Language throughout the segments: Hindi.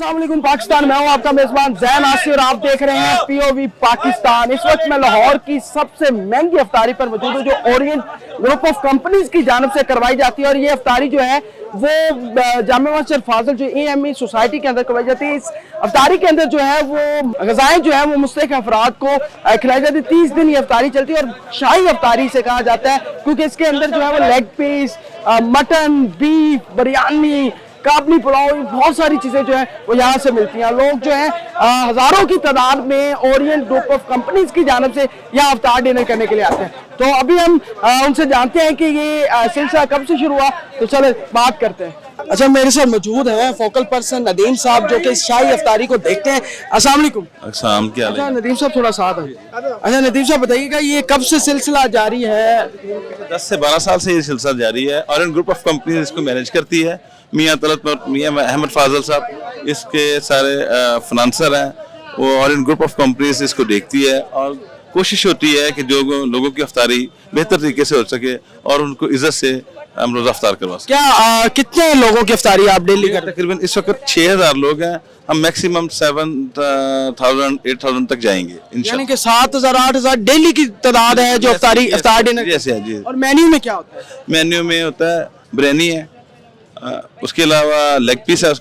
अस्सलाम वालेकुम पाकिस्तान, मैं हूं आपका मेजबान जैन आसिफ और आप देख रहे हैं पीओवी पाकिस्तान। इस वक्त मैं लाहौर की सबसे महंगी अफ्तारी पर मौजूद हूं जो ओरिएंट ग्रुप ऑफ कंपनीज की जानिब से करवाई जाती है और ये अफ्तारी जो है वो जामे मस्जिद फाजिल जो AME सोसाइटी के अंदर करवाई जाती है। इस अफ्तारी के अंदर जो है वो ग़िज़ाएं जो है वो मुस्तहिक़ अफराद को खिलाई जाती है। 30 दिन ये अफ्तारी चलती है और शाही अफ्तारी से कहा जाता है क्योंकि इसके अंदर जो है वो leg piece, mutton, beef, biryani, Kabuli pulao, बहुत सारी चीजें जो है वो यहाँ से मिलती हैं। लोग जो है हजारों की तादाद में ओरिएंट ग्रुप ऑफ कंपनीज की जानिब से यहाँ अफ्तार डिनर करने के लिए आते हैं। तो अभी हम उनसे जानते हैं कि ये सिलसिला कब से शुरू हुआ, तो चलो बात करते हैं। अच्छा, मेरे साथ मौजूद हैं फोकल पर्सन नदीम साहब जो कि शाही अफ्तारी को देखते हैं। अस्सलाम वालेकुम। अस्सलाम, क्या हाल है? अच्छा नदीम साहब थोड़ा साथ है। अच्छा नदीम साहब बताइएगा ये कब से सिलसिला जारी है? 10 से 12 साल से ये सिलसिला जारी है और इन ग्रुप ऑफ कंपनी इसको मैनेज करती है। मियाँ तलत मियाँ अहमद फाजल साहब इसके सारे फाइनेंसर हैं वो, और इन ग्रुप ऑफ कंपनीज इसको देखती है और कोशिश होती है कि जो लोगों की अफ्तारी बेहतर तरीके से हो सके और उनको इज्जत से हम रोज़ा अफ्तार करवा सकें। क्या कितने लोगों की अफ्तारी आप डेली करते हैं? तकरीबन इस वक्त 6000 लोग हैं, हम मैक्सिमम 7000 8000 तक जाएंगे इंशाल्लाह। यानी कि 7000 8000 डेली की तादाद है जो अफ्तार डिनर जैसे है जी। और मेन्यू में क्या होता है? मेन्यू में होता है बिरयानी है, उसके अलावा लेग पीस है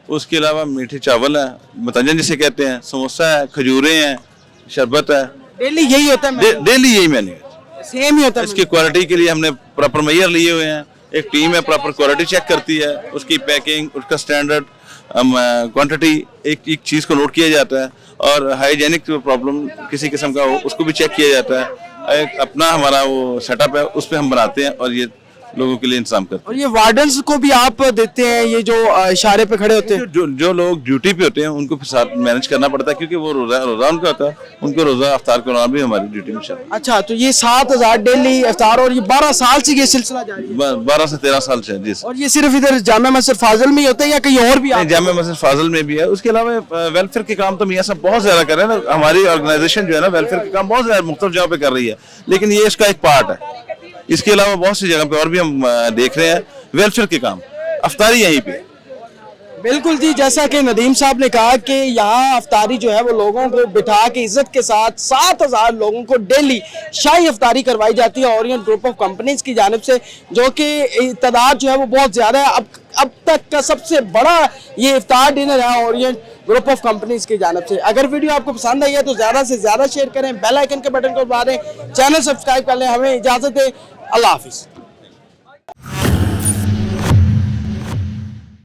उसके अलावा मीठे चावल है, मतंजन जिसे कहते हैं, समोसा है, खजूरें हैं, शरबत है। डेली यही होता है? डेली यही मेन्यू है, सेम ही होता है। इसकी क्वालिटी के लिए हमने प्रॉपर मेजर लिए हुए हैं, एक टीम है प्रॉपर क्वालिटी चेक करती है, उसकी पैकिंग, उसका स्टैंडर्ड क्वांटिटी, एक चीज़ को नोट किया जाता है और हाइजेनिक प्रॉब्लम किसी किस्म का हो उसको भी चेक किया जाता है। एक अपना हमारा वो सेटअप है, उस पर हम बनाते हैं और ये लोगों के लिए इंतजाम करते हैं। और ये वार्डन्स को भी आप देते हैं, ये जो इशारे पे खड़े होते हैं? जो लोग ड्यूटी पे होते हैं उनको साथ मैनेज करना पड़ता है क्योंकि वो रोजा उनका होता है, उनको रोजा अफ्तार करवाना भी हमारी ड्यूटी में शामिल। अच्छा, तो ये 7000 डेली अफ्तार और ये 12 साल से ये सिलसिला जारी है? 12 से 13 साल से जी। और ये सिर्फ इधर जामा मस्जिद फाजिल में ही होता है या कहीं और भी? जामा मस्जिद फाजिल में भी है, उसके अलावा वेलफेयर के काम तो मियाँ साहब बहुत ज्यादा कर रहे हैं ना। हमारी ऑर्गेनाइजेशन जो है ना वेलफेयर के काम बहुत ज्यादा मुख्तलिफ जगह पे कर रही है, लेकिन ये इसका एक पार्ट है। इसके अलावा बहुत सी जगह पे और भी हम देख रहे हैं वेलफेयर के काम, अफ्तारी यहीं पे। बिल्कुल जी, जैसा कि नदीम साहब ने कहा कि यहाँ अफ्तारी जो है वो लोगों को बिठा के इज्जत के साथ 7000 लोगों को डेली शाही अफ्तारी करवाई जाती है ओरिएंट ग्रुप ऑफ कंपनीज की जानिब से, जो कि तादाद जो है वो बहुत ज़्यादा है। अब तक का सबसे बड़ा ये इफ्तार डिनर है ओरिएंट ग्रुप ऑफ कंपनीज की जानिब से। अगर वीडियो आपको पसंद आई है तो ज़्यादा से ज़्यादा शेयर करें, बेल आइकन के बटन को दबा दें, चैनल सब्सक्राइब कर लें। हमें इजाज़त दें, अल्लाह हाफिज़।